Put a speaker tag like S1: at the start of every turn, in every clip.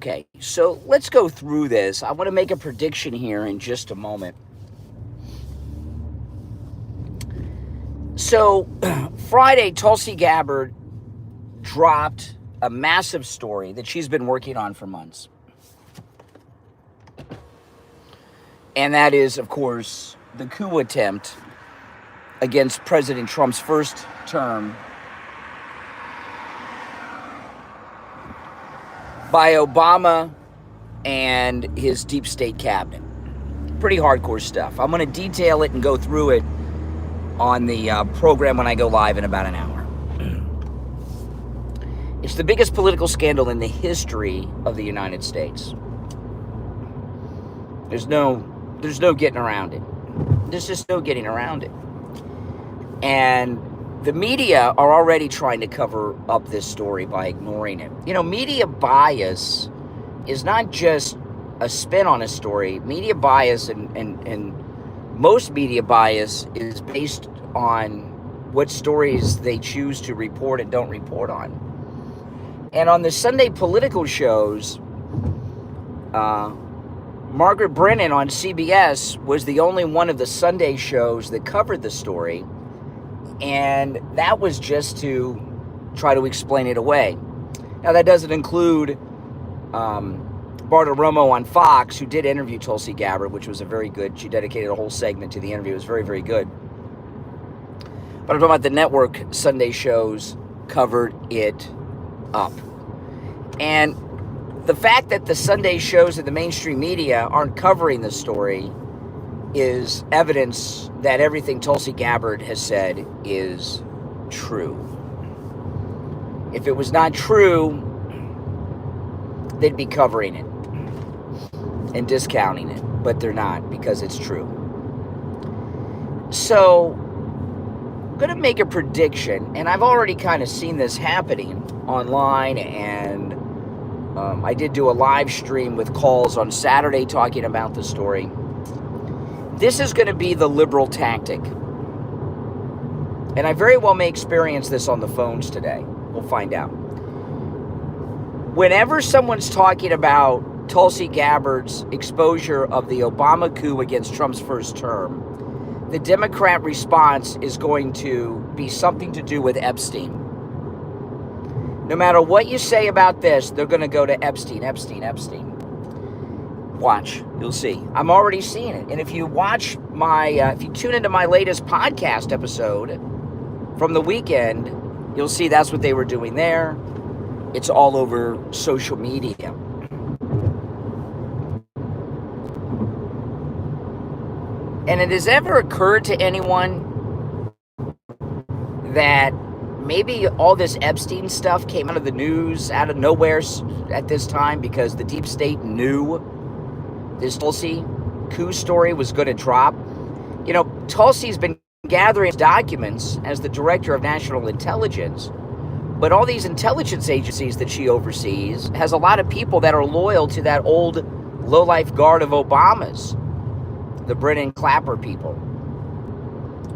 S1: Okay, so let's go through this. I want to make a prediction here in just a moment. So, Friday, Tulsi Gabbard dropped a massive story that she's been working on for months. And that is, of course, the coup attempt against President Trump's first term by Obama and his deep state cabinet. Pretty hardcore stuff. I'm going to detail it and go through it on the program when I go live in about an hour. It's the biggest political scandal in the history of the United States. There's no getting around it. There's just no getting around it. And the media are already trying to cover up this story by ignoring it. You know, media bias is not just a spin on a story. Media bias and most media bias is based on what stories they choose to report and don't report on. And on the Sunday political shows, Margaret Brennan on CBS was the only one of the Sunday shows that covered the story. And that was just to try to explain it away. Now, that doesn't include Bartiromo on Fox, who did interview Tulsi Gabbard, which was a very good, she dedicated a whole segment to the interview. It was very, very good. But I'm talking about the network Sunday shows covered it up. And the fact that the Sunday shows in the mainstream media aren't covering the story is evidence that everything Tulsi Gabbard has said is true. If it was not true, they'd be covering it and discounting it, but they're not, because it's true. So, I'm going to make a prediction, and I've already kind of seen this happening online, and I did do a live stream with calls on Saturday talking about the story. This is going to be the liberal tactic. And I very well may experience this on the phones today. We'll find out. Whenever someone's talking about Tulsi Gabbard's exposure of the Obama coup against Trump's first term, the Democrat response is going to be something to do with Epstein. No matter what you say about this, they're going to go to Epstein. Watch. You'll see. I'm already seeing it. And if you watch my, if you tune into my latest podcast episode from the weekend, you'll see that's what they were doing there. It's all over social media. And it has ever occurred to anyone that maybe all this Epstein stuff came out of the news, out of nowhere at this time, because the deep state knew this Tulsi coup story was going to drop? You know, Tulsi's been gathering documents as the director of national intelligence, but all these intelligence agencies that she oversees has a lot of people that are loyal to that old lowlife guard of Obama's, the Brennan Clapper people.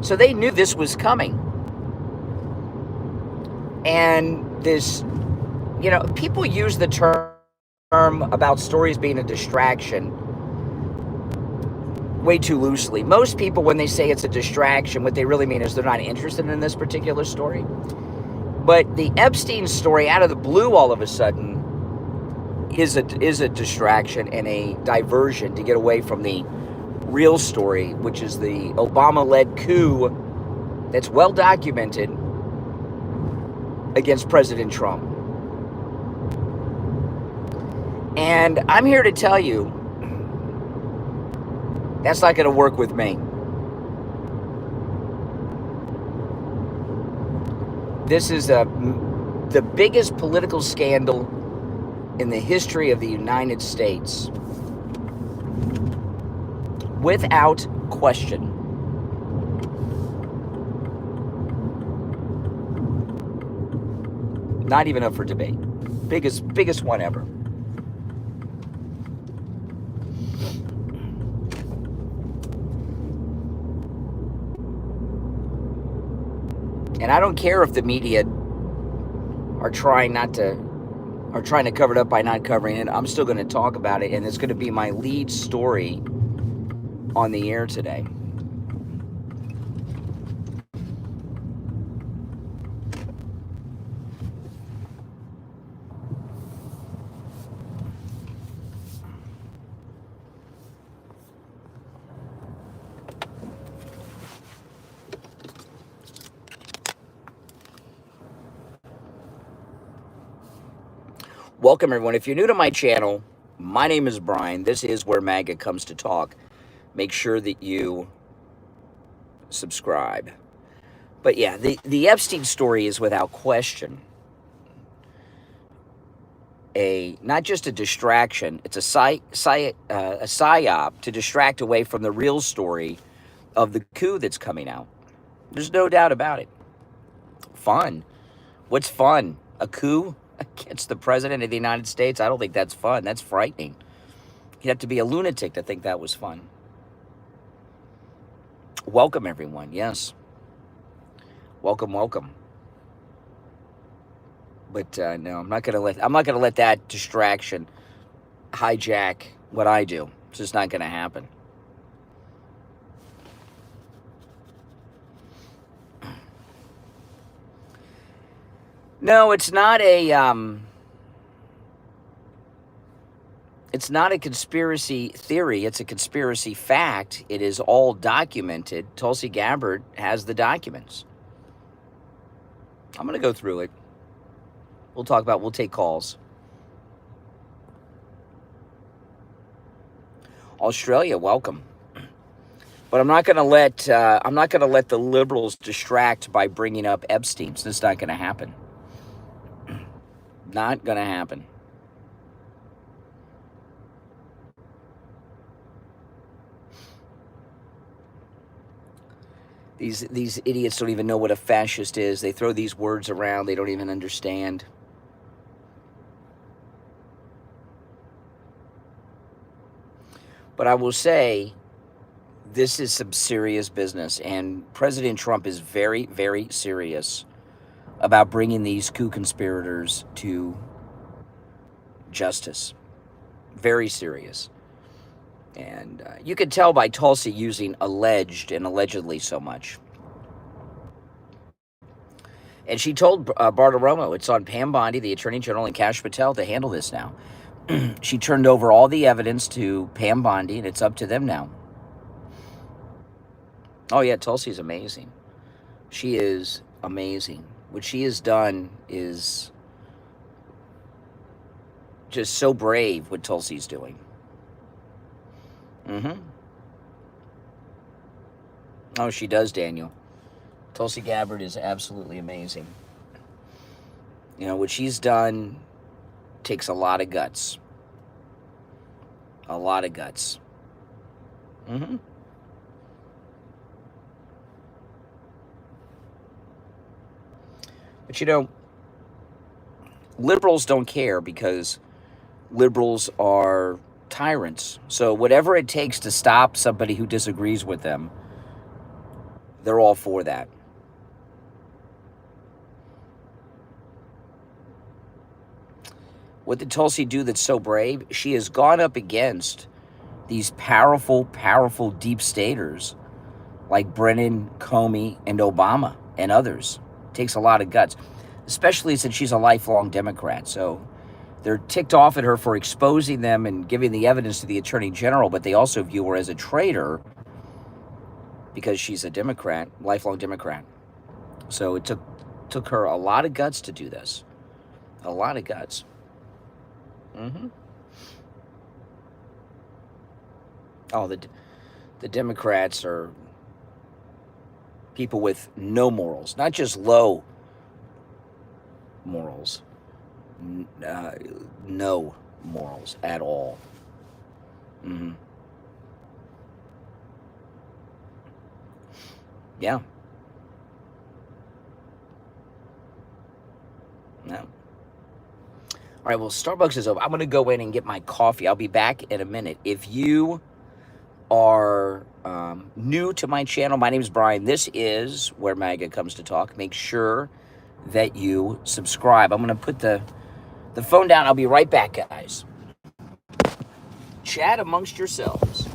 S1: So they knew this was coming. And this, you know, people use the term about stories being a distraction way too loosely. Most people, when they say it's a distraction, what they really mean is they're not interested in this particular story. But the Epstein story, out of the blue all of a sudden, is a distraction and a diversion to get away from the real story, which is the Obama-led coup that's well documented against President Trump. And I'm here to tell you, that's not going to work with me. This is the biggest political scandal in the history of the United States, without question. Not even up for debate. Biggest one ever. And I don't care if the media are trying not to are trying to cover it up by not covering it. I'm still going to talk about it, and it's going to be my lead story on the air today. Welcome, everyone. If you're new to my channel, my name is Brian. This is where MAGA comes to talk. Make sure that you subscribe. But yeah, the Epstein story is without question not just a distraction. It's a psyop to distract away from the real story of the coup that's coming out. There's no doubt about it. Fun. What's fun? A coup against the president of the United States? I don't think that's fun. That's frightening. You'd have to be a lunatic to think that was fun. Welcome, everyone. Yes. Welcome, welcome. But no, I'm not gonna let that distraction hijack what I do. It's just not gonna happen. No, it's not a conspiracy theory. It's a conspiracy fact. It is all documented. Tulsi Gabbard has the documents. I'm going to go through it. We'll take calls. Australia, welcome. But I'm not going to let the liberals distract by bringing up Epstein. So it's not going to happen. Not going to happen. These idiots don't even know what a fascist is. They throw these words around they don't even understand. But I will say, this is some serious business, and President Trump is very, very serious about bringing these coup conspirators to justice. Very serious. And you can tell by Tulsi using alleged and allegedly so much. And she told Bartiromo, it's on Pam Bondi, the Attorney General, and Kash Patel to handle this now. She turned over all the evidence to Pam Bondi, and it's up to them now. Oh, yeah, Tulsi's amazing. She is amazing. What she has done is just so brave, what Tulsi's doing. Oh, she does, Daniel. Tulsi Gabbard is absolutely amazing. You know, what she's done takes a lot of guts. A lot of guts. But you know, liberals don't care because liberals are tyrants. So whatever it takes to stop somebody who disagrees with them, they're all for that. What did Tulsi do that's so brave? She has gone up against these powerful, powerful deep staters like Brennan, Comey, and Obama and others. It takes a lot of guts, especially since she's a lifelong Democrat. So they're ticked off at her for exposing them and giving the evidence to the Attorney General, but they also view her as a traitor because she's a Democrat, lifelong Democrat. So it took her a lot of guts to do this. A lot of guts. Oh, the Democrats are people with no morals, not just low morals, no morals at all. Yeah. No. All right, well, Starbucks is over. I'm going to go in and get my coffee. I'll be back in a minute. If you are new to my channel, my name is Brian. This is where MAGA comes to talk. Make sure that you subscribe. I'm going to put the the phone down. I'll be right back, guys. Chat amongst yourselves.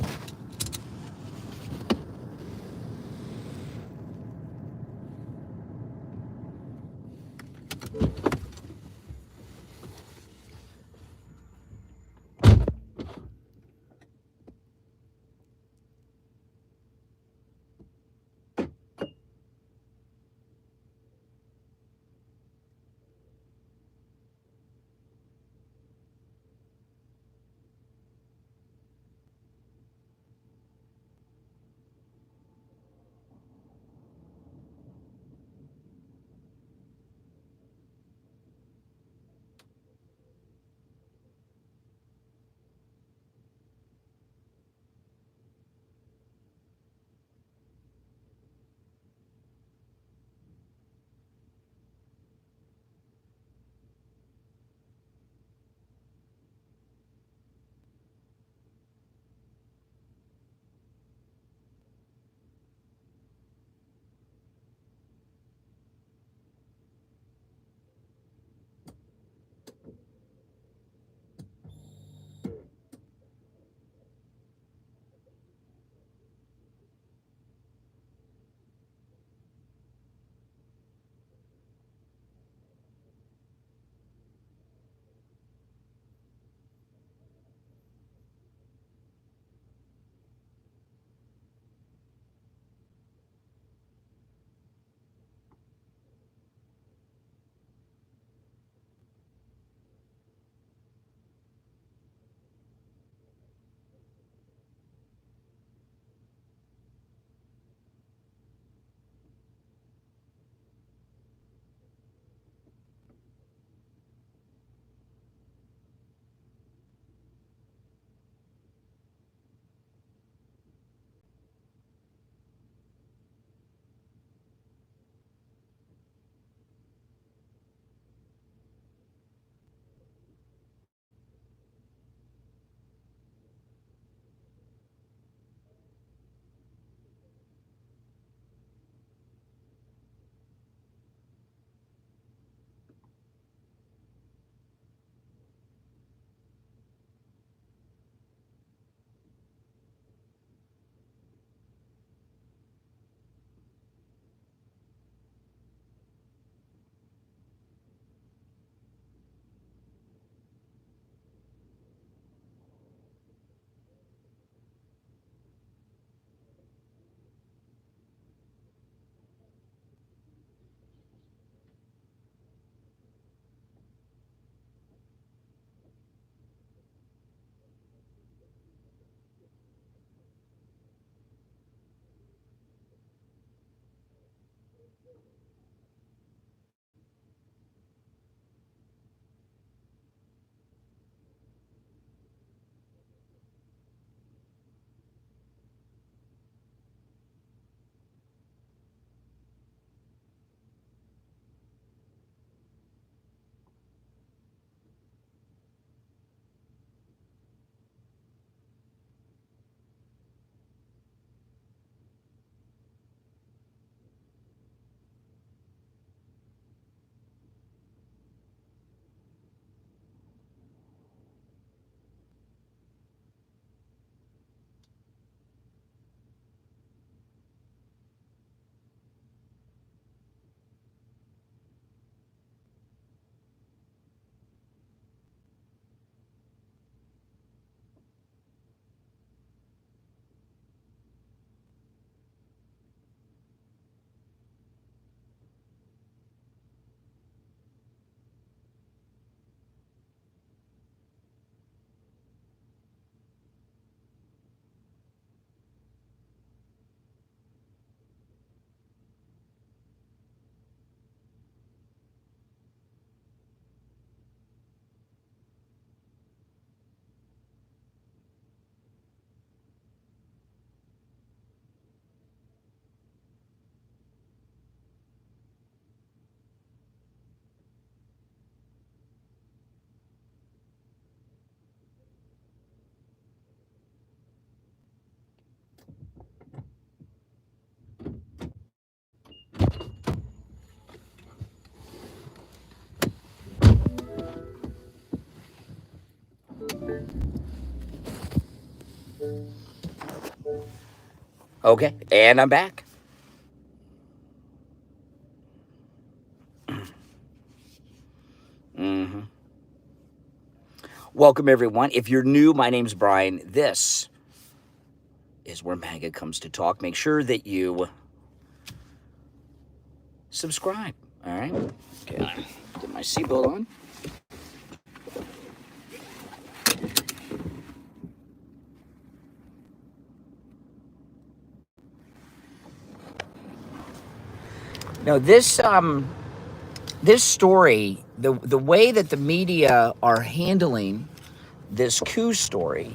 S1: Okay, and I'm back. Welcome, everyone. If you're new, my name's Brian. This is where MAGA comes to talk. Make sure that you subscribe, all right? Okay, get my seatbelt on. Now, this story, the way that the media are handling this coup story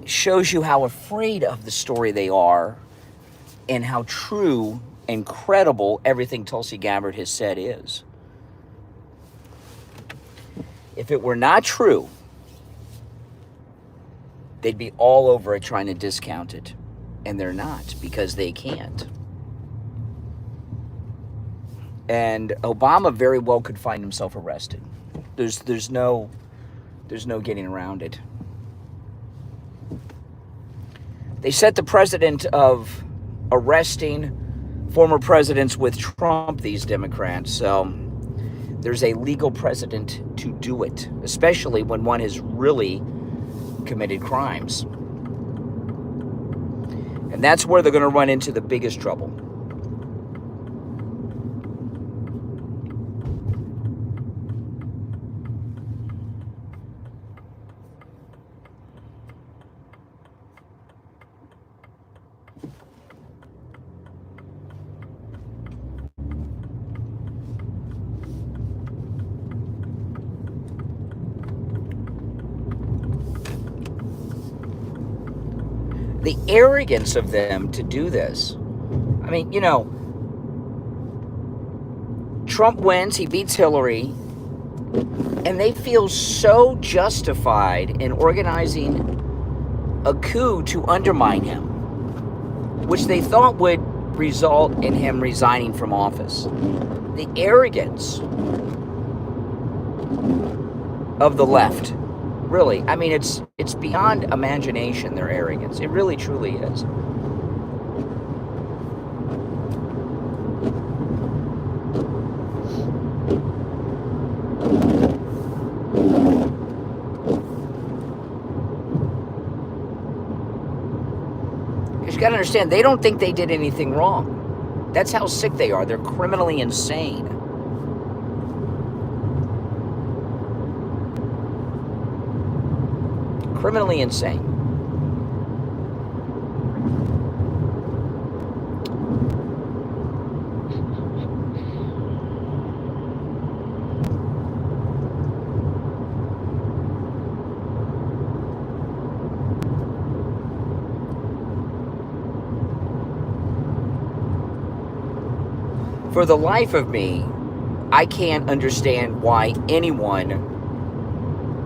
S1: shows you how afraid of the story they are and how true and credible everything Tulsi Gabbard has said is. If it were not true, they'd be all over it trying to discount it. And they're not, because they can't. And Obama very well could find himself arrested. There's no getting around it. They set the precedent of arresting former presidents with Trump, these Democrats. So there's a legal precedent to do it, especially when one has really committed crimes. And that's where they're going to run into the biggest trouble. The arrogance of them to do this. I mean, you know, Trump wins, he beats Hillary, and they feel so justified in organizing a coup to undermine him, which they thought would result in him resigning from office. The arrogance of the left. Really, I mean, it's beyond imagination, their arrogance. It really, truly is. Because you got to understand, they don't think they did anything wrong. That's how sick they are. They're criminally insane. Criminally insane. For the life of me, I can't understand why anyone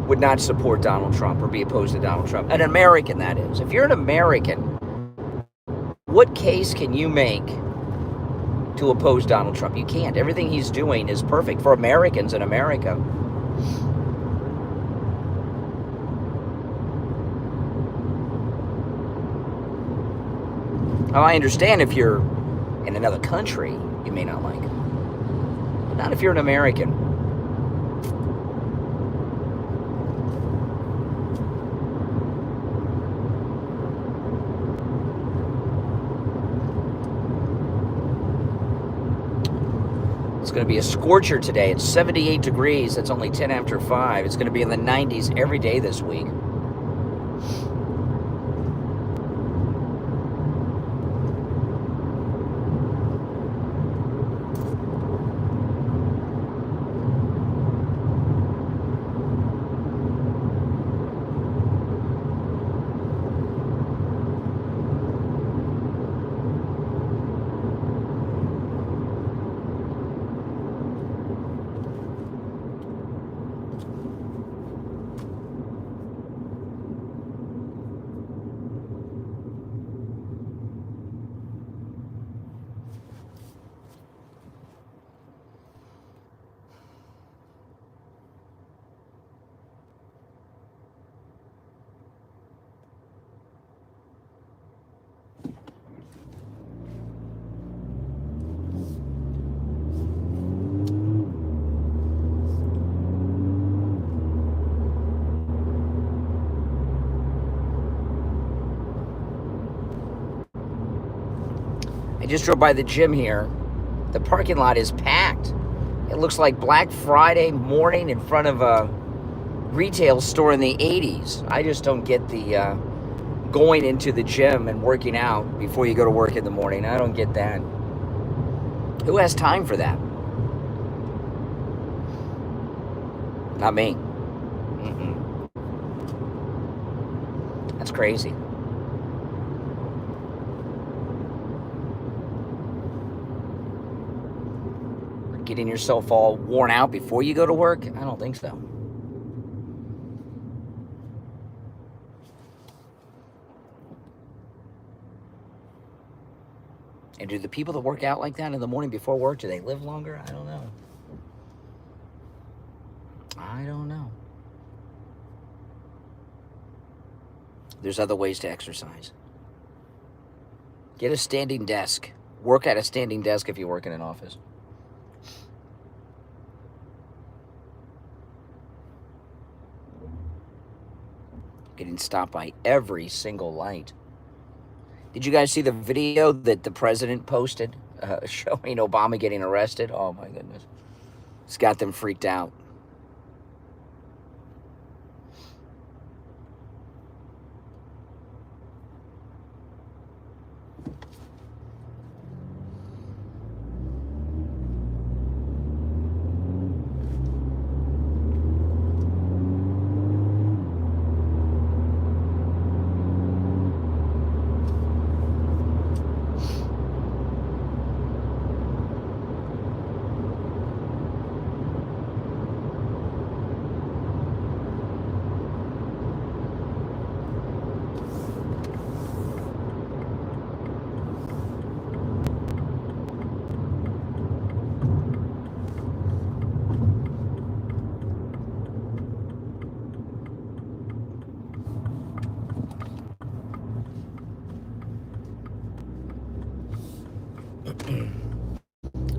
S1: would not support Donald Trump or be opposed to Donald Trump. An American, that is. If you're an American, what case can you make to oppose Donald Trump? You can't. Everything he's doing is perfect for Americans in America. Now, I understand if you're in another country, you may not like it. But not if you're an American. It's going to be a scorcher today. It's 78 degrees. It's only 10 after 5. It's going to be in the 90s every day this week. just drove by the gym here. The parking lot is packed. It looks like Black Friday morning in front of a retail store in the 80s. I just don't get the going into the gym and working out before you go to work in the morning. I don't get that. Who has time for that? Not me. That's crazy. Getting yourself all worn out before you go to work? I don't think so. And do the people that work out like that in the morning before work, do they live longer? I don't know. I don't know. There's other ways to exercise. Get a standing desk. Work at a standing desk if you work in an office. Getting stopped by every single light. Did you guys see the video that the president posted showing Obama getting arrested? Oh my goodness. It's got them freaked out.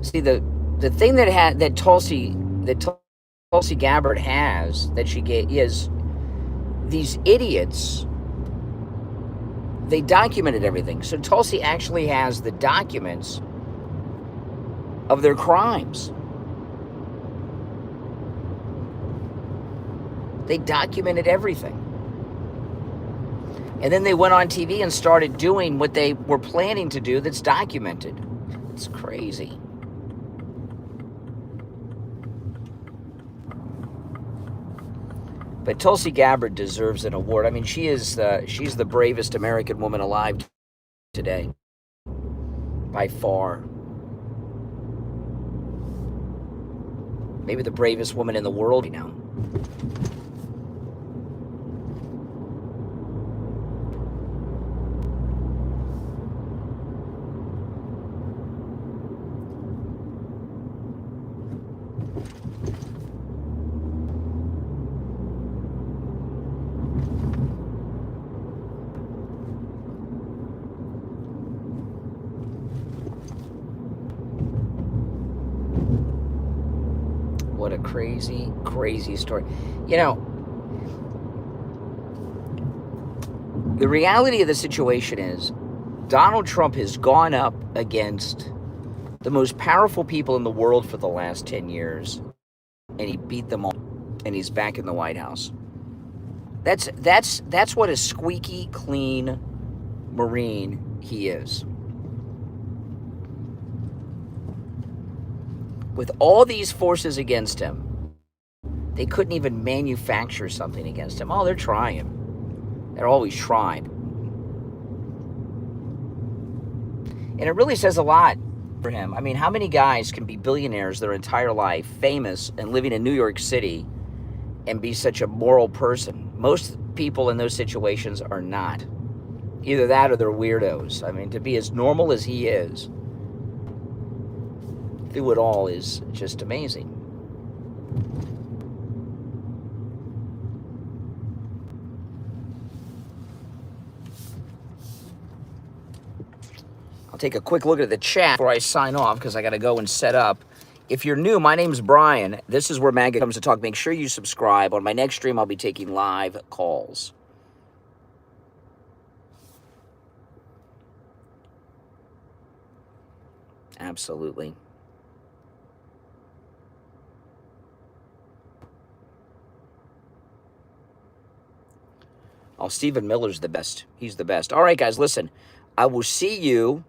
S1: See, the thing that Tulsi Gabbard has that she gave is these idiots. They documented everything. So Tulsi actually has the documents of their crimes. They documented everything. And then they went on TV and started doing what they were planning to do that's documented. It's crazy. But Tulsi Gabbard deserves an award. I mean, she's the bravest American woman alive today, by far. Maybe the bravest woman in the world now. What a crazy, crazy story. You know, the reality of the situation is Donald Trump has gone up against the most powerful people in the world for the last 10 years, and he beat them all, and he's back in the White House. That's what a squeaky clean Marine he is. With all these forces against him, they couldn't even manufacture something against him. Oh, they're trying. They're always trying. And it really says a lot for him. I mean, how many guys can be billionaires their entire life, famous, and living in New York City, and be such a moral person? Most people in those situations are not. Either that or they're weirdos. I mean, to be as normal as he is, through it all, is just amazing. I'll take a quick look at the chat before I sign off because I got to go and set up. If you're new, my name's Brian. This is where MAGA comes to talk. Make sure you subscribe. On my next stream, I'll be taking live calls. Absolutely. Oh, Stephen Miller's the best. He's the best. All right, guys, listen. I will see you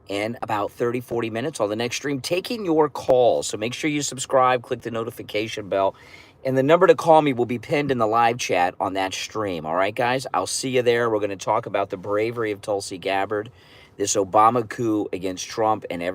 S1: in about 30, 40 minutes on the next stream, taking your calls. So make sure you subscribe, click the notification bell, and the number to call me will be pinned in the live chat on that stream. All right, guys? I'll see you there. We're going to talk about the bravery of Tulsi Gabbard, this Obama coup against Trump, and everything.